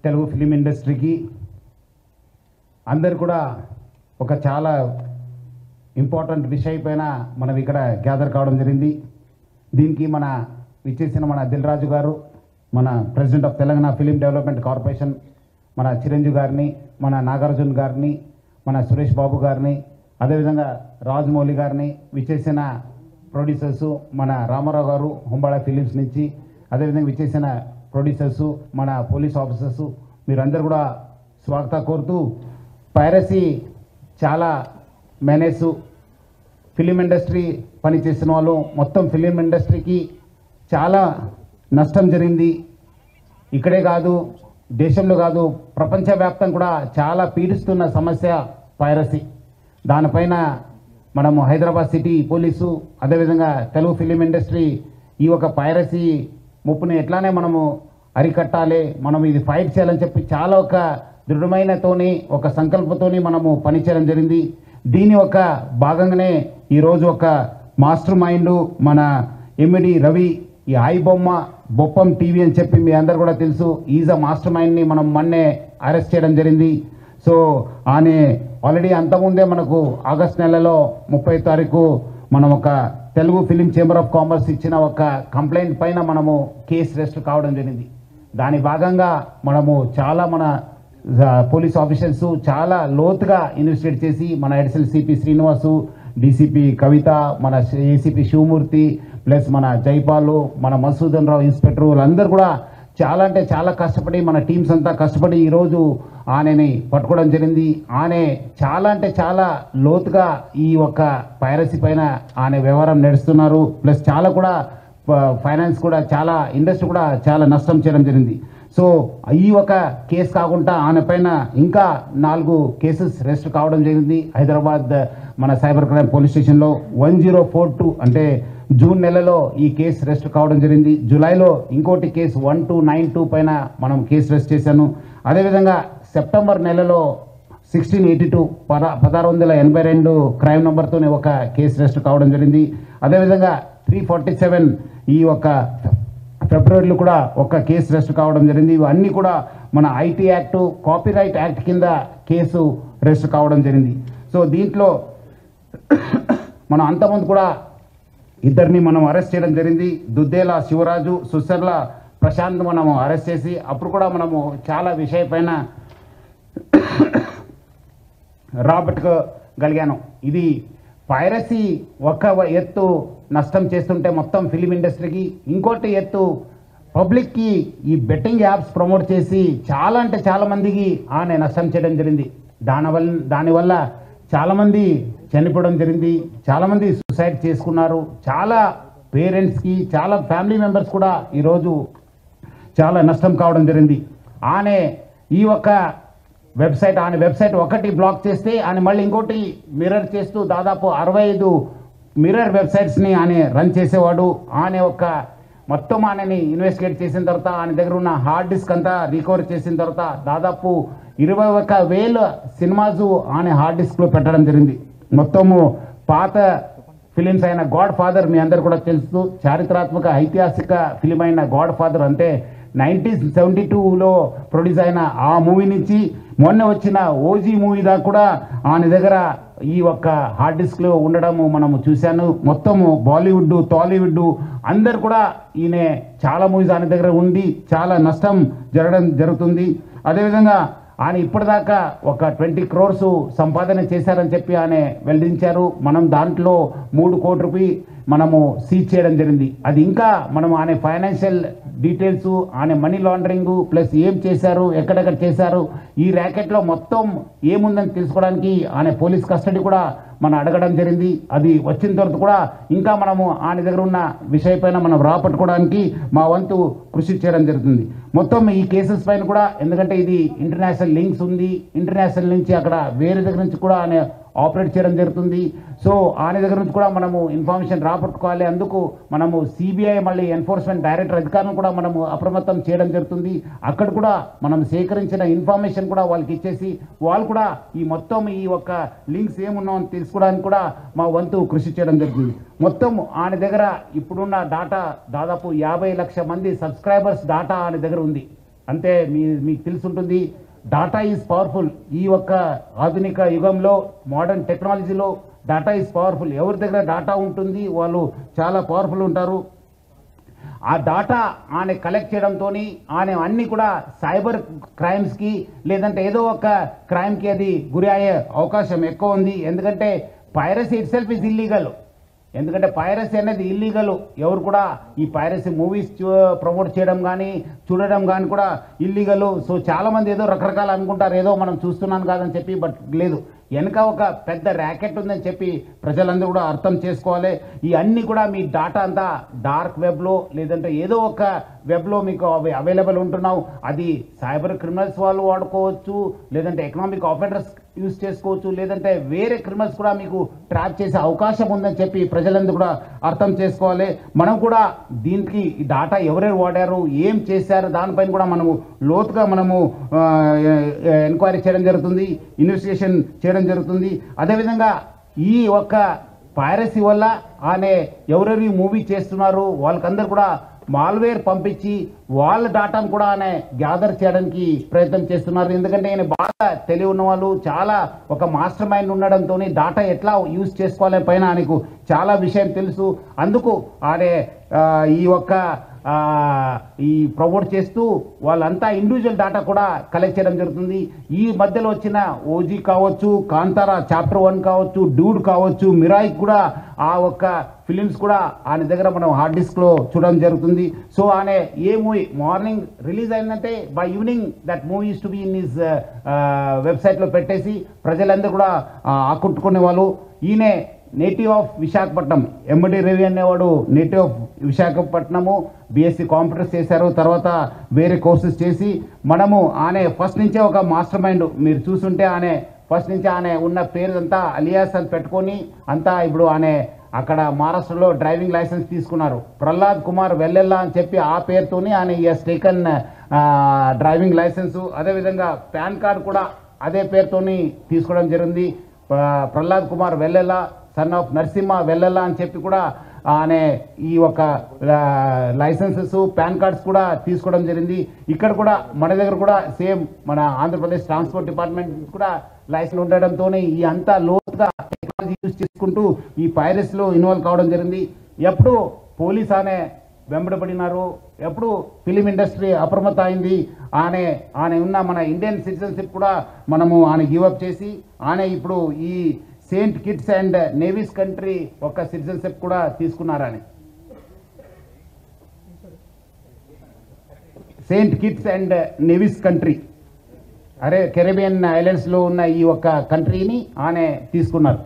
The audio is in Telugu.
తెలుగు ఫిలిం ఇండస్ట్రీకి అందరు కూడా ఒక చాలా ఇంపార్టెంట్ విషయం పైన మనం ఇక్కడ గ్యాదర్ కావడం జరిగింది. దీనికి విచ్చేసిన మన దిల్ రాజు గారు, మన president of Telangana film development corporation, మన చిరంజీవి గారిని, మన నాగార్జున గారిని, మన సురేష్ బాబు గారిని, అదేవిధంగా రాజమౌళి గారిని, విచ్చేసిన ప్రొడ్యూసర్సు మన రామారావు గారు హుంబాళ ఫిలిమ్స్ నుంచి, అదేవిధంగా విచ్చేసిన ప్రొడ్యూసర్సు మన పోలీస్ ఆఫీసర్సు, మీరందరూ కూడా స్వాగతం కోరుతూ, పైరసీ చాలా మేనేసు ఫిలిం ఇండస్ట్రీ పనిచేసిన వాళ్ళు మొత్తం ఫిలిం ఇండస్ట్రీకి చాలా నష్టం జరిగింది. ఇక్కడే కాదు, దేశంలో కాదు, ప్రపంచవ్యాప్తంగా కూడా చాలా పీడిస్తున్న సమస్య పైరసీ. దానిపైన మనము హైదరాబాద్ సిటీ పోలీసు, అదేవిధంగా తెలుగు ఫిలిం ఇండస్ట్రీ ఈ ఒక పైరసీ ముప్పుని ఎట్లానే మనము అరికట్టాలి, మనం ఇది ఫైట్ చేయాలని చెప్పి చాలా ఒక దృఢమైనతోని ఒక సంకల్పంతోని మనము పనిచేయడం జరిగింది. దీని ఒక భాగంగానే ఈరోజు ఒక మాస్టర్ మైండ్ మన ఎమ్మిడి రవి, ఈ ఐబొమ్మ బొప్పం టీవీ అని చెప్పి మీ అందరు కూడా తెలుసు, ఈజ్ అ మాస్టర్ మైండ్ని మనం మొన్నే అరెస్ట్ చేయడం జరిగింది. సో ఆయన ఆల్రెడీ అంతకుముందే మనకు ఆగస్ట్ నెలలో 30వ తారీఖు మనం ఒక Telugu film chamber of commerce ఇచ్చిన ఒక కంప్లైంట్ పైన మనము కేసు రిజిస్టర్ కావడం జరిగింది. దాని భాగంగా మనము చాలా మన పోలీస్ ఆఫీసర్స్ చాలా లోతుగా ఇన్వెస్టిగేట్ చేసి మన అడిషనల్ సిపి శ్రీనివాసు, డీసీపీ కవిత, మన ఏసీపీ శివమూర్తి, ప్లస్ మన జైపాలు, మన మసూదన్ రావు ఇన్స్పెక్టర్, వాళ్ళందరూ కూడా చాలా అంటే చాలా కష్టపడి, మన టీమ్స్ అంతా కష్టపడి ఈరోజు ఆయనని పట్టుకోవడం జరిగింది. ఆయన చాలా అంటే చాలా లోతుగా ఈ ఒక్క పైరసీ పైన ఆయన వ్యవహారం నడుస్తున్నారు. ప్లస్ చాలా కూడా ఫైనాన్స్ కూడా చాలా ఇండస్ట్రీ కూడా చాలా నష్టం చేయడం జరిగింది. సో ఈ ఒక కేసు కాకుండా ఆయన పైన ఇంకా 4 కేసెస్ రిజిస్టర్ కావడం జరిగింది. హైదరాబాద్ మన సైబర్ క్రైమ్ పోలీస్ స్టేషన్లో 1042 అంటే జూన్ నెలలో ఈ కేసు రిజిస్టర్ కావడం జరిగింది. జూలైలో ఇంకోటి కేసు 1292 పైన మనం కేసు రిజిస్టర్ చేశాను. అదేవిధంగా సెప్టెంబర్ నెలలో 1682 1682 క్రైమ్ నెంబర్తోనే ఒక కేసు రిజిస్టర్ కావడం జరిగింది. అదేవిధంగా 347 ఈ ఒక ఫిబ్రవరిలో కూడా ఒక కేసు రిజిస్టర్ కావడం జరిగింది. ఇవన్నీ కూడా మన ఐటీ యాక్ట్, కాపీరైట్ యాక్ట్ కింద కేసు రిజిస్టర్ కావడం జరిగింది. సో దీంట్లో మనం అంతకుముందు కూడా ఇద్దరిని మనం అరెస్ట్ చేయడం జరిగింది. దుద్దేల శివరాజు, సుసర్ల ప్రశాంత్ మనము అరెస్ట్ చేసి అప్పుడు కూడా మనము చాలా విషయపైన రాబట్టుకోగలిగాను. ఇది పైరసీ ఒక ఎత్తు నష్టం చేస్తుంటే మొత్తం ఫిలిం ఇండస్ట్రీకి, ఇంకోటి ఎత్తు పబ్లిక్కి ఈ బెట్టింగ్ యాప్స్ ప్రమోట్ చేసి చాలా అంటే చాలా మందికి ఆయన నష్టం చేయడం జరిగింది. దానివల్ల చాలామంది చనిపోవడం జరిగింది, చాలామంది సూసైడ్ చేసుకున్నారు, చాలా పేరెంట్స్కి చాలా ఫ్యామిలీ మెంబర్స్ కూడా ఈరోజు చాలా నష్టం కావడం జరిగింది. ఆయన ఈ ఒక్క వెబ్సైట్ ఒకటి బ్లాక్ చేస్తే ఆయన మళ్ళీ ఇంకోటి మిర్రర్ చేస్తూ దాదాపు 65 మిర్రర్ వెబ్సైట్స్ని ఆయన రన్ చేసేవాడు. ఆయన మొత్తం ఆయనని ఇన్వెస్టిగేట్ చేసిన తర్వాత ఆయన దగ్గర ఉన్న హార్డ్ డిస్క్ అంతా రికవర్ చేసిన తర్వాత దాదాపు 21,000 సినిమాస్ ఆయన హార్డ్ డిస్క్లో పెట్టడం జరిగింది. మొత్తము పాత ఫిలిమ్స్ అయిన గాడ్ ఫాదర్ మీ అందరు కూడా తెలుసు, చారిత్రాత్మక ఐతిహాసిక ఫిలిం అయిన గాడ్ ఫాదర్ అంటే 1972లో ప్రొడ్యూస్ అయిన ఆ మూవీ నుంచి మొన్న వచ్చిన ఓజీ మూవీ దాకా కూడా ఆయన దగ్గర ఈ ఒక్క హార్డ్ డిస్క్లో ఉండడము మనము చూశాను. మొత్తము బాలీవుడ్, టాలీవుడ్ అందరు కూడా ఈయన చాలా మూవీస్ ఆయన దగ్గర ఉండి చాలా నష్టం జరుగుతుంది. అదేవిధంగా ఆయన ఇప్పటిదాకా ఒక 20 crores సంపాదన చేశారని చెప్పి ఆయన వెల్లడించారు. మనం దాంట్లో 3 కోట్ల రూపాయలు మనము సీజ్ చేయడం జరిగింది. అది ఇంకా మనం ఆయన ఫైనాన్షియల్ డీటెయిల్స్, ఆయన మనీ లాండరింగ్ ప్లస్ ఏం చేశారు, ఎక్కడెక్కడ చేశారు, ఈ ర్యాకెట్లో మొత్తం ఏముందని తెలుసుకోవడానికి ఆయన పోలీస్ కస్టడీ కూడా మనం అడగడం జరిగింది. అది వచ్చిన తర్వాత కూడా ఇంకా మనము ఆయన దగ్గర ఉన్న విషయపైన మనం రాపట్టుకోవడానికి మా వంతు కృషి చేయడం జరుగుతుంది. మొత్తం ఈ కేసెస్ పైన కూడా, ఎందుకంటే ఇది ఇంటర్నేషనల్ లింక్స్ ఉంది, ఇంటర్నేషనల్ నుంచి అక్కడ వేరే దగ్గర నుంచి కూడా ఆయన ఆపరేట్ చేయడం జరుగుతుంది. సో ఆయన దగ్గర నుంచి కూడా మనము ఇన్ఫర్మేషన్ రాబట్టుకోవాలి. అందుకు మనము సిబిఐ మళ్ళీ ఎన్ఫోర్స్మెంట్ డైరెక్టర్ అధికారులను కూడా మనము అప్రమత్తం చేయడం జరుగుతుంది. అక్కడ కూడా మనం సేకరించిన ఇన్ఫర్మేషన్ కూడా వాళ్ళకి ఇచ్చేసి వాళ్ళు కూడా ఈ మొత్తం ఈ ఒక్క లింక్స్ ఏమున్నామని తెలుసుకోవడానికి కూడా మా వంతు కృషి చేయడం జరుగుతుంది. మొత్తం ఆయన దగ్గర ఇప్పుడున్న డాటా దాదాపు 50 లక్షల మంది సబ్స్క్రైబర్స్ డాటా ఆయన దగ్గర ఉంది. అంటే మీకు తెలుసుంటుంది, డాటా ఈజ్ పవర్ఫుల్. ఈ ఒక్క ఆధునిక యుగంలో మోడర్న్ టెక్నాలజీలో డాటా ఈజ్ పవర్ఫుల్. ఎవరి దగ్గర డాటా ఉంటుంది వాళ్ళు చాలా పవర్ఫుల్ ఉంటారు. ఆ డాటా ఆయన కలెక్ట్ చేయడంతో ఆయన అన్నీ కూడా సైబర్ క్రైమ్స్కి లేదంటే ఏదో ఒక క్రైమ్కి అది గురి అయ్యే అవకాశం ఎక్కువ ఉంది. ఎందుకంటే piracy it self is illegal. ఎందుకంటే పైరసీ అనేది ఇల్లీగల్. ఎవరు కూడా ఈ పైరసీ మూవీస్ ప్రమోట్ చేయడం కానీ చూడడం కానీ కూడా ఇల్లీగల్. సో చాలామంది ఏదో రకరకాలు అనుకుంటారు, ఏదో మనం చూస్తున్నాను కాదని చెప్పి. బట్ లేదు, వెనక ఒక పెద్ద ర్యాకెట్ ఉందని చెప్పి ప్రజలందరూ కూడా అర్థం చేసుకోవాలి. ఈ అన్నీ కూడా మీ డాటా అంతా డార్క్ వెబ్లో లేదంటే ఏదో ఒక వెబ్లో మీకు అవైలబుల్ ఉంటున్నావు. అది సైబర్ క్రిమినల్స్ వాళ్ళు వాడుకోవచ్చు, లేదంటే ఎకనామిక్ ఆఫెండర్స్ యూజ్ చేసుకోవచ్చు, లేదంటే వేరే క్రిమినల్స్ కూడా మీకు ట్రాప్ చేసే అవకాశం ఉందని చెప్పి ప్రజలందరూ కూడా అర్థం చేసుకోవాలి. మనం కూడా దీనికి ఈ డాటా ఎవరెవరు వాడారు, ఏం చేశారు, దానిపైన కూడా మనము లోతుగా మనము ఎంక్వైరీ చేయడం జరుగుతుంది, ఇన్వెస్టిగేషన్ చేయడం జరుగుతుంది. అదేవిధంగా ఈ ఒక్క పైరసీ వల్ల ఆనే ఎవరెవరు మూవీ చేస్తున్నారు వాళ్ళకందరూ కూడా మాల్వేర్ పంపించి వాళ్ళ డాటాను కూడా ఆయన గ్యాదర్ చేయడానికి ప్రయత్నం చేస్తున్నారు. ఎందుకంటే ఆయన బాగా తెలివి ఉన్న వాళ్ళు, చాలా ఒక మాస్టర్ మైండ్ ఉండడంతో డాటా ఎట్లా యూజ్ చేసుకోవాలని పైన ఆయనకు చాలా విషయం తెలుసు. అందుకు ఆయన ఈ ప్రమోట్ చేస్తూ వాళ్ళంతా ఇండివిజువల్ డాటా కూడా కలెక్ట్ చేయడం జరుగుతుంది. ఈ మధ్యలో వచ్చిన ఓజీ కావచ్చు, కాంతారా చాప్టర్ 1 కావచ్చు, డూడ్ కావచ్చు, మిరాయి కూడా ఆ ఒక్క ఫిలిమ్స్ కూడా ఆయన దగ్గర మనం హార్డ్ డిస్క్లో చూడడం జరుగుతుంది. సో ఆయన ఏ మూవీ మార్నింగ్ రిలీజ్ అయిందంటే by evening that movie use to be in his వెబ్సైట్లో పెట్టేసి ప్రజలందరూ కూడా ఆకట్టుకునే వాళ్ళు. ఈయనే నేటివ్ ఆఫ్ విశాఖపట్నం, ఎండి రవి అనేవాడు native of Visakhapatnam, BSc computers చేశారు. తర్వాత వేరే కోర్సెస్ చేసి మనము ఆయన ఫస్ట్ నుంచే ఒక మాస్టర్ మైండ్. మీరు చూస్తుంటే ఆయన ఫస్ట్ నుంచి ఆయన ఉన్న పేరు అంతా అలియాస్ అని పెట్టుకొని అంతా ఇప్పుడు ఆయన అక్కడ మహారాష్ట్రలో డ్రైవింగ్ లైసెన్స్ తీసుకున్నారు. ప్రహ్లాద్ కుమార్ వెల్లెల్లా అని చెప్పి ఆ పేరుతోని ఆయన ఈఎస్ టేకన్ డ్రైవింగ్ లైసెన్సు. అదేవిధంగా పాన్ కార్డు కూడా అదే పేరుతోని తీసుకోవడం జరిగింది. ప్రహ్లాద్ కుమార్ వెల్లెల్లా, సన్ ఆఫ్ నరసింహ వెల్లెల్లా అని చెప్పి కూడా అనే ఈ ఒక లైసెన్సెస్ పాన్ కార్డ్స్ కూడా తీసుకోవడం జరిగింది. ఇక్కడ కూడా మన దగ్గర కూడా సేమ్ మన ఆంధ్రప్రదేశ్ ట్రాన్స్పోర్ట్ డిపార్ట్మెంట్ కూడా లైసెన్స్ ఉండడంతో ఈ అంతా లోతుగా టెక్నాలజీ యూజ్ చేసుకుంటూ ఈ పైరసీలో ఇన్వాల్వ్ కావడం జరిగింది. ఎప్పుడు పోలీస్ అనే వెంబడబడినారు, ఎప్పుడు ఫిలిం ఇండస్ట్రీ అప్రమత్తం అయింది. ఆయన ఉన్న మన ఇండియన్ సిటిజన్షిప్ కూడా మనము ఆయన గివప్ చేసి ఆయన ఇప్పుడు ఈ Saint Kitts and Nevis country ఒక సిటిజన్షిప్ కూడా తీసుకున్నారని. Saint Kitts and Nevis country Caribbean ఐలాండ్స్లో ఉన్న ఈ ఒక్క కంట్రీని ఆయన తీసుకున్నారు.